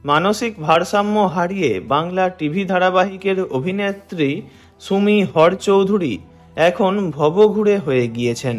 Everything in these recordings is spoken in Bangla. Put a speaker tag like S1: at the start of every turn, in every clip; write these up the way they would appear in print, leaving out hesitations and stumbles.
S1: মানসিক ভারসাম্য হারিয়ে বাংলা টিভি ধারাবাহিকের অভিনেত্রী সুমি হর চৌধুরী এখন ভবঘুরে হয়ে গিয়েছেন।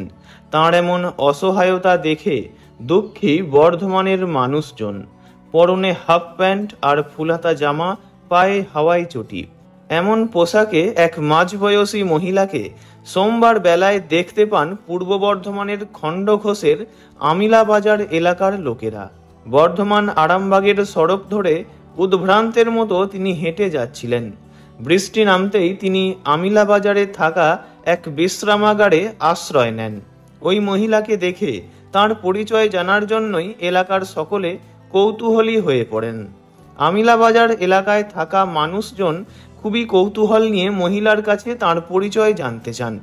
S1: তাঁর এমন অসহায়তা দেখে দুঃখী বর্ধমানের মানুষজন। পরনে হাফ প্যান্ট আর ফুলহাতা জামা, পায়ে হাওয়াই চটি। এমন পোশাকে এক মাঝবয়সী মহিলাকে সোমবার বেলায় দেখতে পান পূর্ব বর্ধমানের খণ্ডঘোষের আমিলাবাজার এলাকার লোকেরা। বর্ধমান আরামবাগের সড়ক ধরে উদ্ভ্রান্তের মতো তিনি হেঁটে যাচ্ছিলেন। বৃষ্টি নামতেই তিনি আমিলাবাজারে থাকা এক বিশ্রামাগারে আশ্রয় নেন। ওই মহিলাকে দেখে তার পরিচয় জানার জন্যই এলাকার সকলে কৌতূহলী হয়ে পড়েন। আমিলাবাজার এলাকায় থাকা মানুষজন খুবই কৌতূহল নিয়ে মহিলার কাছে তার পরিচয় জানতে চান।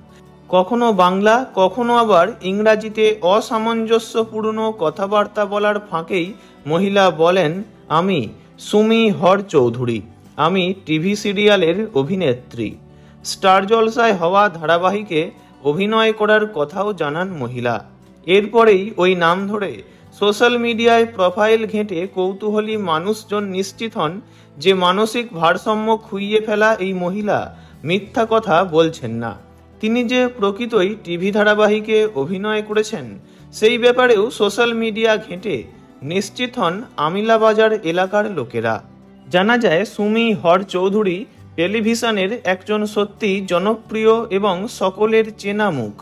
S1: কখনো বাংলা, কখনো আবার ইংরাজিতে অসামঞ্জস্যপূর্ণ কথাবার্তা বলার ফাঁকেই মহিলা বলেন, আমি সুমি হর চৌধুরী, আমি টিভি সিরিয়ালের অভিনেত্রী। স্টার জলসায় হওয়া ধারাবাহিকে অভিনয় করার কথাও জানান মহিলা। এরপরেই ওই নাম ধরে সোশ্যাল মিডিয়ায় প্রোফাইল ঘেঁটে কৌতূহলী মানুষজন নিশ্চিত হন যে মানসিক ভারসাম্য খুইয়ে ফেলা এই মহিলা মিথ্যা কথা বলছেন না। তিনি যে প্রকৃতই টিভি ধারাবাহিকে অভিনয় করেছেন সেই ব্যাপারেও সোশ্যাল মিডিয়া ঘেঁটে নিশ্চিত হন আমিলাবাজার এলাকার লোকেরা। জানা যায়, সুমি হর চৌধুরী টেলিভিশনের একজন সত্যি জনপ্রিয় এবং সকলের চেনা মুখ।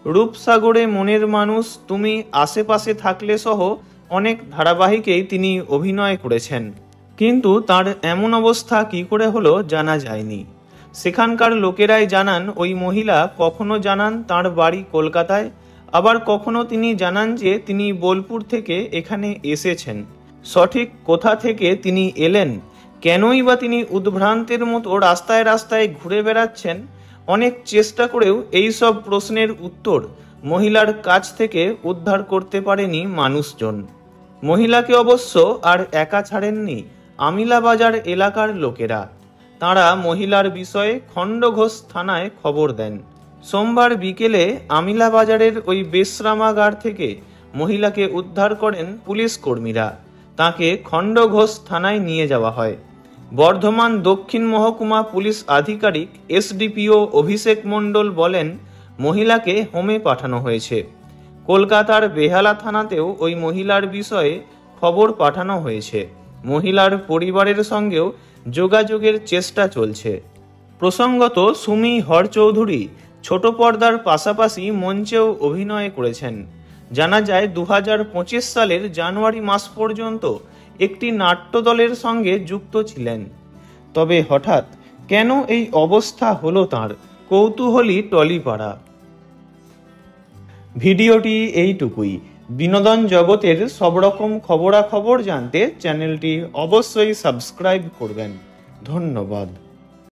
S1: রূপসাগরে মনের মানুষ, তুমি আশেপাশে থাকলে সহ অনেক ধারাবাহিকেই তিনি অভিনয় করেছেন। কিন্তু তার এমন অবস্থা কী করে হলো জানা যায়নি। সেখানকার লোকেরাই জানান, ওই মহিলা কখনো জানান তার বাড়ি কলকাতায়, আবার কখনো তিনি জানান যে তিনি বোলপুর থেকে এখানে এসেছেন। সঠিক কোথা থেকে তিনি এলেন, কেনই বা তিনি উদ্ভ্রান্তের মতো রাস্তায় রাস্তায় ঘুরে বেড়াচ্ছেন, অনেক চেষ্টা করেও এই সব প্রশ্নের উত্তর মহিলার কাছ থেকে উদ্ধার করতে পারেনি মানুষজন। মহিলাকে অবশ্য আর একা ছাড়েননি আমিলাবাজার এলাকার লোকেরা। তাঁরা মহিলার বিষয়ে খণ্ডঘোষ থানায় খবর দেন। সোমবার বিকেলে আমিলাবাজারের ওই বিশ্রামাগার থেকে মহিলাকে উদ্ধার করেন পুলিশ কর্মীরা। তাকে খণ্ডঘোষ থানায় নিয়ে যাওয়া হয়। বর্ধমান দক্ষিণ মহকুমা পুলিশ আধিকারিক এসডিপিও অভিষেক মণ্ডল বলেন, মহিলাকে হোমে পাঠানো হয়েছে। কলকাতার বেহালা থানাতেও ওই মহিলার বিষয়ে খবর পাঠানো হয়েছে। মহিলার পরিবারের সঙ্গেও যোগাযোগের চেষ্টা চলছে। প্রসঙ্গত, সুমি হর চৌধুরী ছোট পর্দার পাশাপাশি মঞ্চেও অভিনয় করেছেন। জানা যায়, 2025 সালের জানুয়ারি মাস পর্যন্ত একটি নাট্যদলের সঙ্গে যুক্ত ছিলেন। তবে হঠাৎ কেন এই অবস্থা হলো তাঁর, কৌতূহলী টলিপাড়া। ভিডিওটি এইটুকুই। বিনোদন জগতের সব রকম খবরাখবর জানতে চ্যানেলটি অবশ্যই সাবস্ক্রাইব করবেন। ধন্যবাদ।